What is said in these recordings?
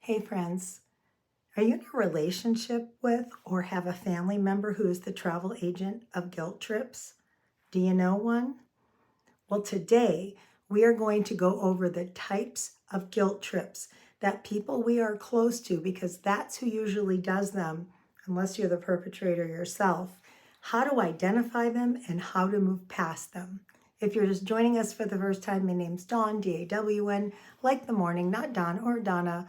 Hey friends, are you in a relationship with or have a family member who is the travel agent of guilt trips? Do you know one? Well, today we are going to go over the types of guilt trips that people we are close to, because that's who usually does them, unless you're the perpetrator yourself, how to identify them and how to move past them. If you're just joining us for the first time, my name's Dawn, D-A-W-N, like the morning, not Dawn or Donna,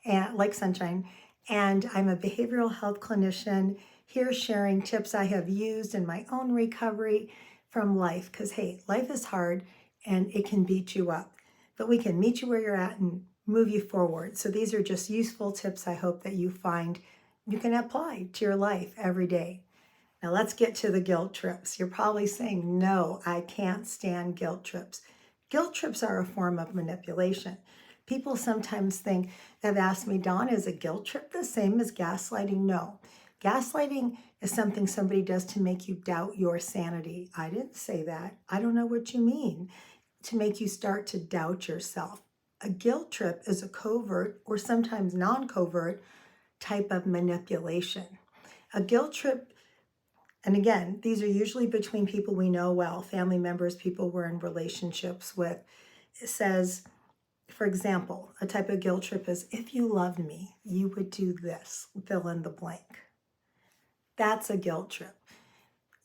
and like sunshine. And I'm a behavioral health clinician here sharing tips I have used in my own recovery from life. Because, hey, life is hard and it can beat you up, but we can meet you where you're at and move you forward. So these are just useful tips I hope that you find you can apply to your life every day. Now let's get to the guilt trips. You're probably saying, no, I can't stand guilt trips. Guilt trips are a form of manipulation. People sometimes have asked me, Dawn, is a guilt trip the same as gaslighting? No. Gaslighting is something somebody does to make you doubt your sanity. I didn't say that. I don't know what you mean. To make you start to doubt yourself. A guilt trip is a covert or sometimes non-covert type of manipulation. A guilt trip, and again, these are usually between people we know well, family members, people we're in relationships with. It says, for example, a type of guilt trip is, if you loved me, you would do this, fill in the blank. That's a guilt trip.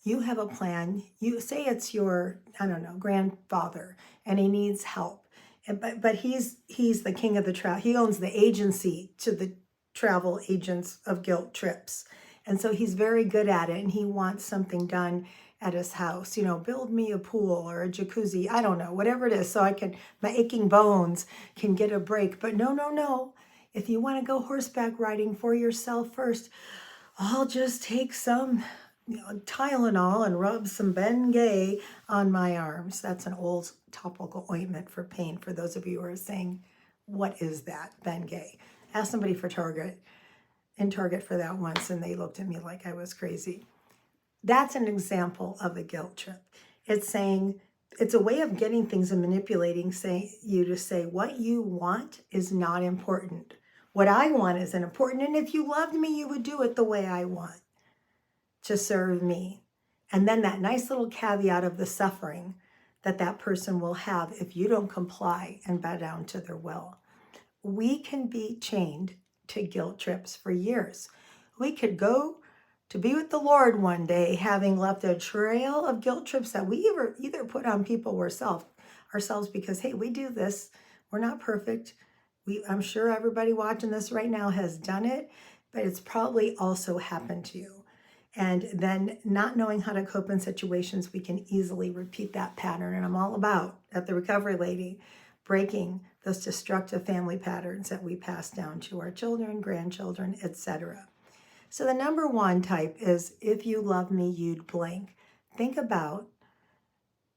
You have a plan. You say it's your, I don't know, grandfather, and he needs help. But he's the king of the travel. He owns the agency to the travel agents of guilt trips. And so he's very good at it, and he wants something done at his house. Build me a pool or a jacuzzi. I don't know, whatever it is, so my aching bones can get a break. But no, no, no. If you want to go horseback riding for yourself first, I'll just take some Tylenol and rub some Bengay on my arms. That's an old topical ointment for pain. For those of you who are saying, what is that, Bengay? Asked somebody in Target for that once, and they looked at me like I was crazy. That's an example of a guilt trip. It's a way of getting things and manipulating you to say what you want is not important. What I want isn't important, and if you loved me, you would do it the way I want to serve me. And then that nice little caveat of the suffering that person will have if you don't comply and bow down to their will. We can be chained to guilt trips for years. We could go to be with the Lord one day having left a trail of guilt trips that we either put on people ourselves because, hey, we do this. We're not perfect. I'm sure everybody watching this right now has done it, but it's probably also happened to you. And then not knowing how to cope in situations, we can easily repeat that pattern. And I'm all about, at the Recovery Lady, breaking those destructive family patterns that we pass down to our children, grandchildren, etc. So the number one type is, if you love me, you'd blank. Think about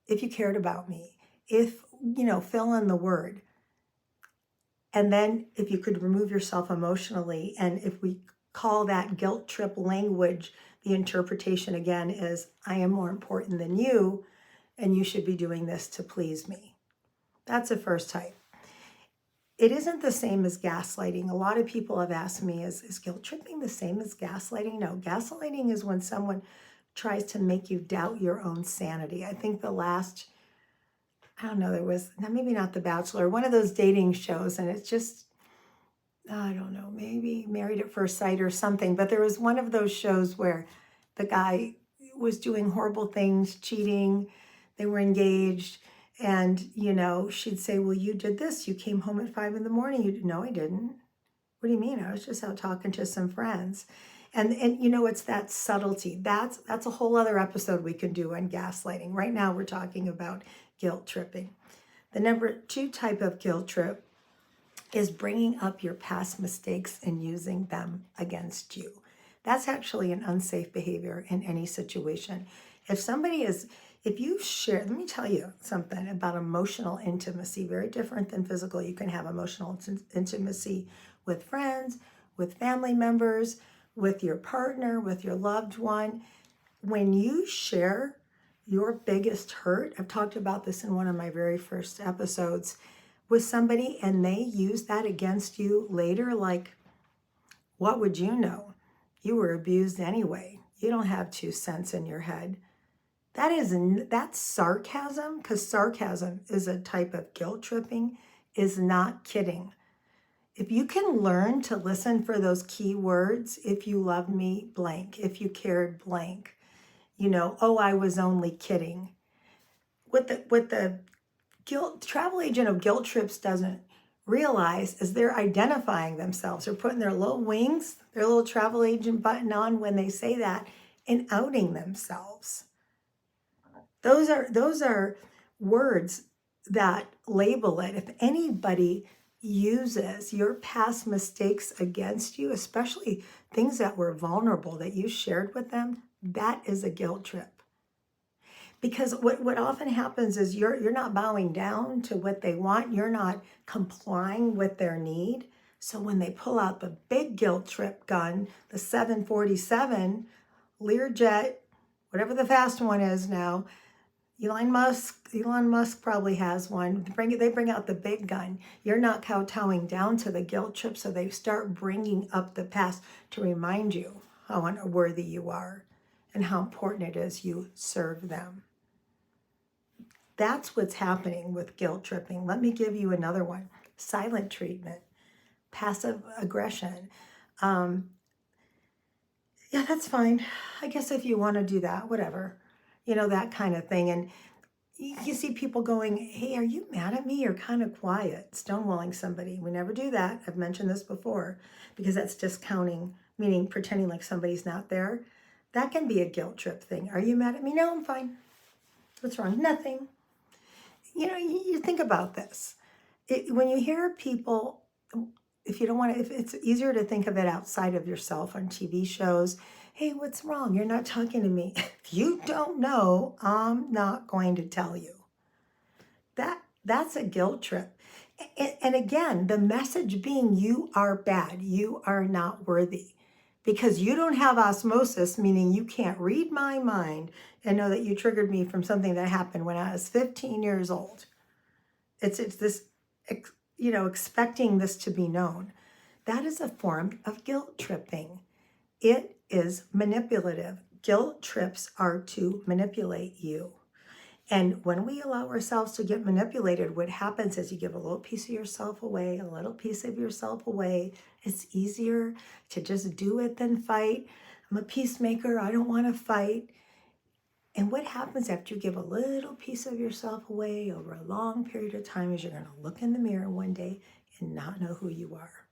if you cared about me, if, fill in the word. And then if you could remove yourself emotionally, and if we call that guilt trip language, the interpretation again is, I am more important than you, and you should be doing this to please me. That's the first type. It isn't the same as gaslighting. A lot of people have asked me, is guilt tripping the same as gaslighting? No, gaslighting is when someone tries to make you doubt your own sanity. I think the last, I don't know, there was, maybe not The Bachelor, one of those dating shows, and it's just, I don't know, maybe Married at First Sight or something, but there was one of those shows where the guy was doing horrible things, cheating, they were engaged, and, she'd say, well, you did this, you came home at 5 a.m. No, I didn't. What do you mean? I was just out talking to some friends. And it's that subtlety. That's a whole other episode we can do on gaslighting. Right now we're talking about guilt tripping. The number 2 type of guilt trip is bringing up your past mistakes and using them against you. That's actually an unsafe behavior in any situation. If you share, let me tell you something about emotional intimacy, very different than physical. You can have emotional intimacy with friends, with family members, with your partner, with your loved one. When you share your biggest hurt, I've talked about this in one of my very first episodes, with somebody and they use that against you later, like, what would you know? You were abused anyway. You don't have 2 cents in your head. That's sarcasm, because sarcasm is a type of guilt tripping, is not kidding. If you can learn to listen for those key words, if you loved me, blank, if you cared, blank, oh, I was only kidding. What the travel agent of guilt trips doesn't realize is they're identifying themselves. They're putting their little wings, their little travel agent button on when they say that, and outing themselves. Those are words that label it. If anybody uses your past mistakes against you, especially things that were vulnerable that you shared with them, that is a guilt trip. Because what often happens is you're not bowing down to what they want. You're not complying with their need. So when they pull out the big guilt trip gun, the 747, Learjet, whatever the fast one is now, Elon Musk probably has one. They bring out the big gun. You're not kowtowing down to the guilt trip, so they start bringing up the past to remind you how unworthy you are and how important it is you serve them. That's what's happening with guilt tripping. Let me give you another one. Silent treatment, passive aggression. Yeah, that's fine. I guess if you want to do that, whatever, that kind of thing. And you see people going, hey, are you mad at me? You're kind of quiet, stonewalling somebody. We never do that. I've mentioned this before, because that's discounting, meaning pretending like somebody's not there. That can be a guilt trip thing. Are you mad at me? No, I'm fine. What's wrong? Nothing. You think about this. When you hear people, if it's easier to think of it outside of yourself on TV shows. Hey, what's wrong? You're not talking to me. If you don't know, I'm not going to tell you. That's a guilt trip. And again, the message being you are bad. You are not worthy. Because you don't have osmosis, meaning you can't read my mind and know that you triggered me from something that happened when I was 15 years old. It's this, expecting this to be known. That is a form of guilt tripping. It is manipulative. Guilt trips are to manipulate you. And when we allow ourselves to get manipulated, what happens is you give a little piece of yourself away, a little piece of yourself away. It's easier to just do it than fight. I'm a peacemaker. I don't want to fight. And what happens after you give a little piece of yourself away over a long period of time is you're going to look in the mirror one day and not know who you are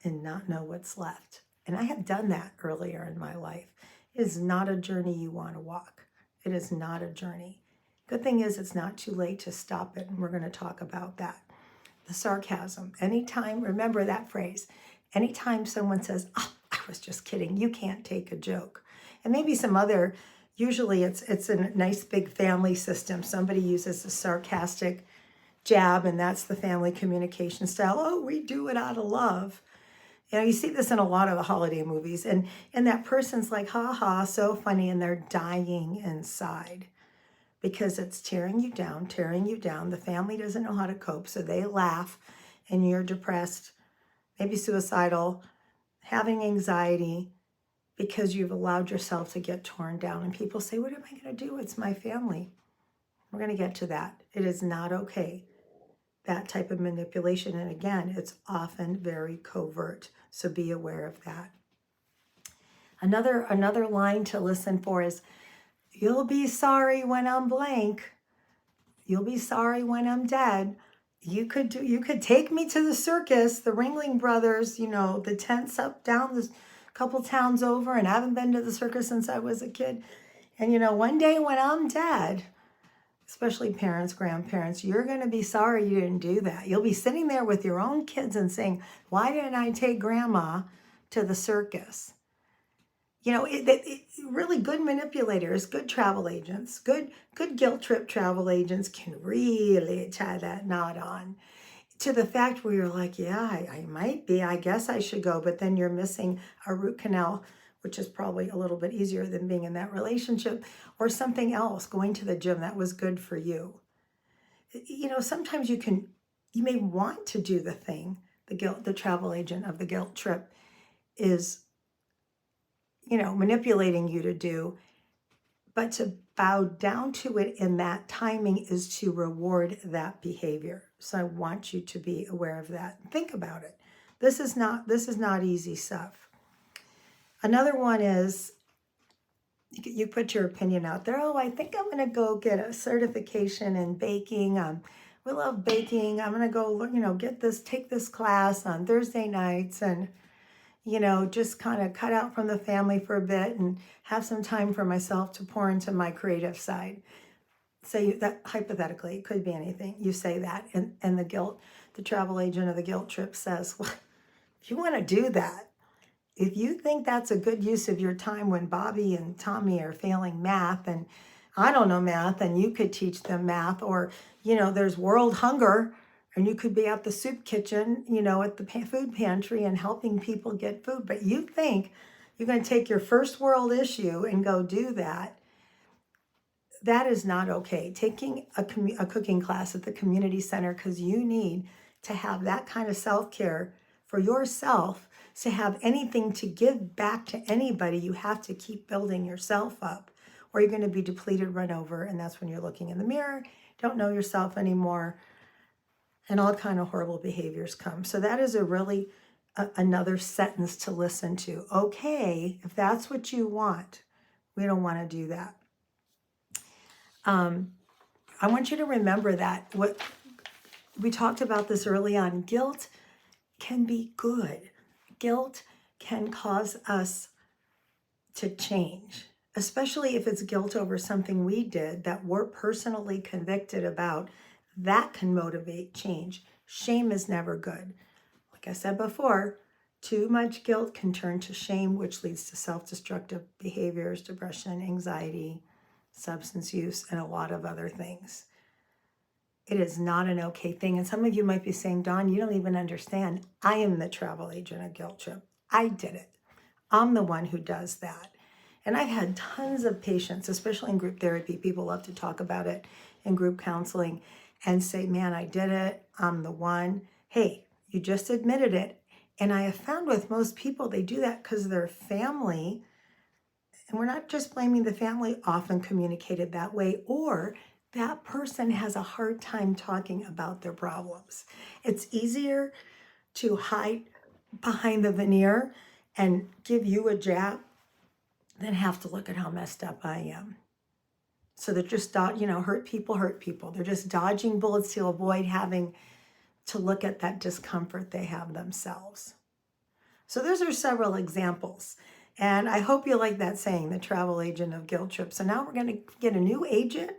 and not know what's left. And I have done that earlier in my life. It is not a journey you want to walk. It is not a journey. Good thing is it's not too late to stop it, and we're going to talk about that. The sarcasm. Anytime, remember that phrase, anytime someone says, oh, I was just kidding, you can't take a joke. And maybe some other, usually it's a nice big family system. Somebody uses a sarcastic jab, and that's the family communication style. Oh, we do it out of love. You see this in a lot of the holiday movies, and that person's like, ha ha, so funny, and they're dying inside because it's tearing you down, tearing you down. The family doesn't know how to cope, so they laugh, and you're depressed, maybe suicidal, having anxiety, because you've allowed yourself to get torn down. And people say, what am I going to do? It's my family. We're going to get to that. It is not okay, that type of manipulation. And again, it's often very covert. So be aware of that. Another line to listen for is, you'll be sorry when I'm blank. You'll be sorry when I'm dead. You could take me to the circus, the Ringling Brothers, the tents up down the couple towns over, and I haven't been to the circus since I was a kid. And one day when I'm dead, especially parents, grandparents, you're going to be sorry you didn't do that. You'll be sitting there with your own kids and saying, why didn't I take grandma to the circus? Really good manipulators, good travel agents, good guilt trip travel agents can really tie that knot on to the fact where you're like, yeah, I might be, I guess I should go, but then you're missing a root canal, which is probably a little bit easier than being in that relationship, or something else, going to the gym that was good for you. Sometimes you can you may want to do the thing the travel agent of the guilt trip is, manipulating you to do, but to bow down to it in that timing is to reward that behavior. So I want you to be aware of that. Think about it. This is not easy stuff. Another one is you put your opinion out there. Oh, I think I'm going to go get a certification in baking. We love baking. I'm going to go, take this class on Thursday nights and, just kind of cut out from the family for a bit and have some time for myself to pour into my creative side. Say that hypothetically, it could be anything. You say that, and the travel agent of the guilt trip says, well, if you want to do that, if you think that's a good use of your time when Bobby and Tommy are failing math and I don't know math and you could teach them math, or, there's world hunger and you could be at the soup kitchen, at the food pantry and helping people get food, but you think you're going to take your first world issue and go do that. That is not okay. Taking a cooking class at the community center because you need to have that kind of self-care for yourself, to have anything to give back to anybody, you have to keep building yourself up, or you're going to be depleted, run over, and that's when you're looking in the mirror, don't know yourself anymore, and all kind of horrible behaviors come. So that is another sentence to listen to. Okay, if that's what you want, we don't want to do that. I want you to remember that what we talked about this early on, guilt can be good. Guilt can cause us to change, especially if it's guilt over something we did that we're personally convicted about. That can motivate change. Shame is never good. Like I said before, too much guilt can turn to shame, which leads to self-destructive behaviors, depression, anxiety, substance use, and a lot of other things. It is not an okay thing. And some of you might be saying, Dawn, you don't even understand. I am the travel agent of guilt trip. I did it. I'm the one who does that. And I've had tons of patients, especially in group therapy. People love to talk about it in group counseling and say, man, I did it. I'm the one. Hey, you just admitted it. And I have found with most people, they do that because their family, and we're not just blaming the family, often communicated that way, or that person has a hard time talking about their problems. It's easier to hide behind the veneer and give you a jab than have to look at how messed up I am. So they're just, hurt people. They're just dodging bullets to avoid having to look at that discomfort they have themselves. So those are several examples. And I hope you like that saying, the travel agent of guilt trip. So now we're going to get a new agent,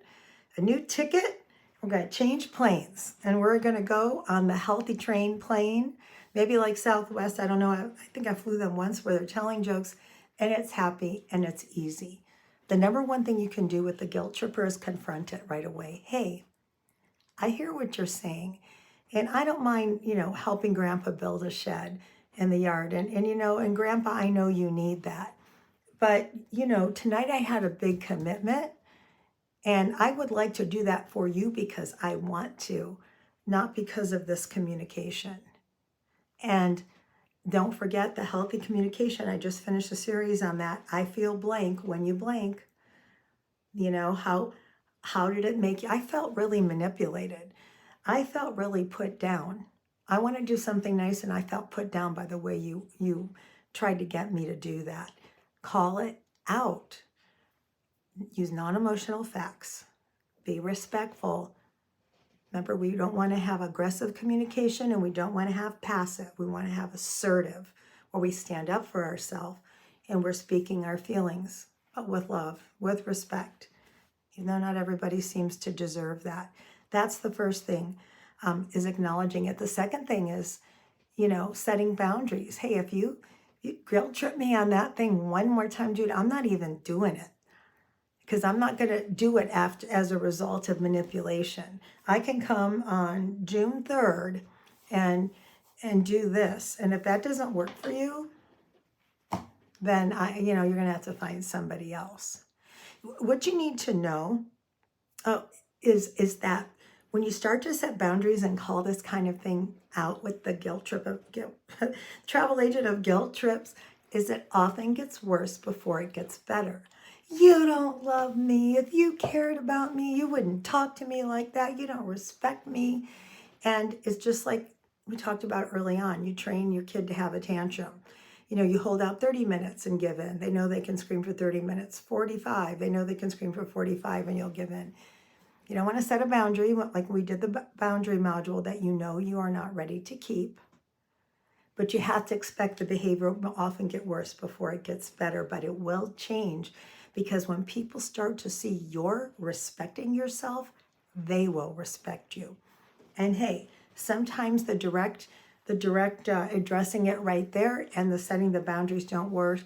a new ticket. We're going to change planes. And we're going to go on the healthy train plane, maybe like Southwest. I don't know. I think I flew them once where they're telling jokes and it's happy and it's easy. The number one thing you can do with the guilt tripper is confront it right away. Hey, I hear what you're saying. And I don't mind, helping Grandpa build a shed in the yard. And Grandpa, I know you need that. But, tonight I had a big commitment and I would like to do that for you because I want to, not because of this communication. And don't forget the healthy communication. I just finished a series on that. I feel blank when you blank. How did it make you? I felt really manipulated. I felt really put down. I want to do something nice and I felt put down by the way you tried to get me to do that. Call it out. Use non-emotional facts. Be respectful. Remember, we don't want to have aggressive communication and we don't want to have passive. We want to have assertive, where we stand up for ourselves and we're speaking our feelings, but with love, with respect, even though not everybody seems to deserve that. That's the first thing, is acknowledging it. The second thing is, setting boundaries. Hey, if you guilt trip me on that thing one more time, dude, I'm not even doing it. Because I'm not going to do it as a result of manipulation. I can come on June 3rd and do this. And if that doesn't work for you, then you're going to have to find somebody else. What you need to know is that when you start to set boundaries and call this kind of thing out with the guilt trip of guilt, travel agent of guilt trips, is it often gets worse before it gets better. You don't love me. If you cared about me, you wouldn't talk to me like that. You don't respect me. And it's just like we talked about early on. You train your kid to have a tantrum. You know, you hold out 30 minutes and give in. They know they can scream for 30 minutes. 45, they know they can scream for 45 and you'll give in. You don't want to set a boundary like we did the boundary module that you know you are not ready to keep. But you have to expect the behavior will often get worse before it gets better, but it will change because when people start to see you're respecting yourself, they will respect you. And hey, sometimes the direct addressing it right there and the setting the boundaries don't work,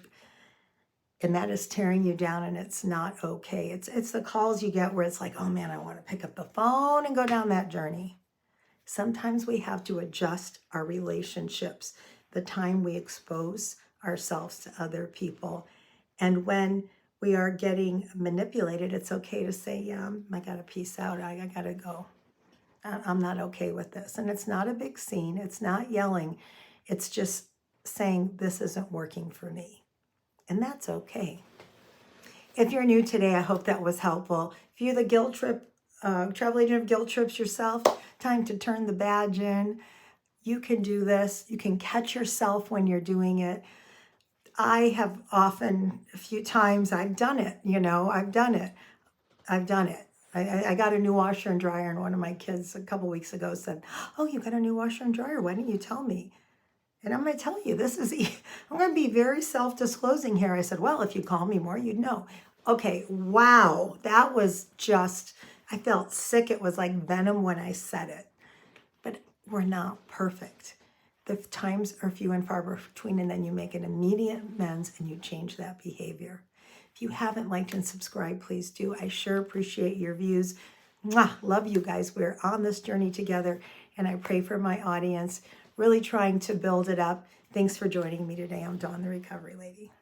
and that is tearing you down, and it's not okay. It's the calls you get where it's like, oh man, I want to pick up the phone and go down that journey. Sometimes we have to adjust our relationships, the time we expose ourselves to other people. And when we are getting manipulated, it's okay to say, yeah, I got to peace out. I got to go. I'm not okay with this. And it's not a big scene. It's not yelling. It's just saying, this isn't working for me. And that's okay. If you're new today, I hope that was helpful. If you're the guilt trip, travel agent of guilt trips yourself, time to turn the badge in. You can do this. You can catch yourself when you're doing it. I have often, a few times, I've done it. I've done it. I got a new washer and dryer, and one of my kids a couple weeks ago said, oh, you got a new washer and dryer. Why didn't you tell me? And I'm going to tell you, I'm going to be very self-disclosing here. I said, well, if you call me more, you'd know. Okay, wow. That was just, I felt sick. It was like venom when I said it. But we're not perfect. The times are few and far between, and then you make an immediate amends and you change that behavior. If you haven't liked and subscribed, please do. I sure appreciate your views. Mwah, love you guys. We're on this journey together, and I pray for my audience, really trying to build it up. Thanks for joining me today. I'm Dawn, the Recovery Lady.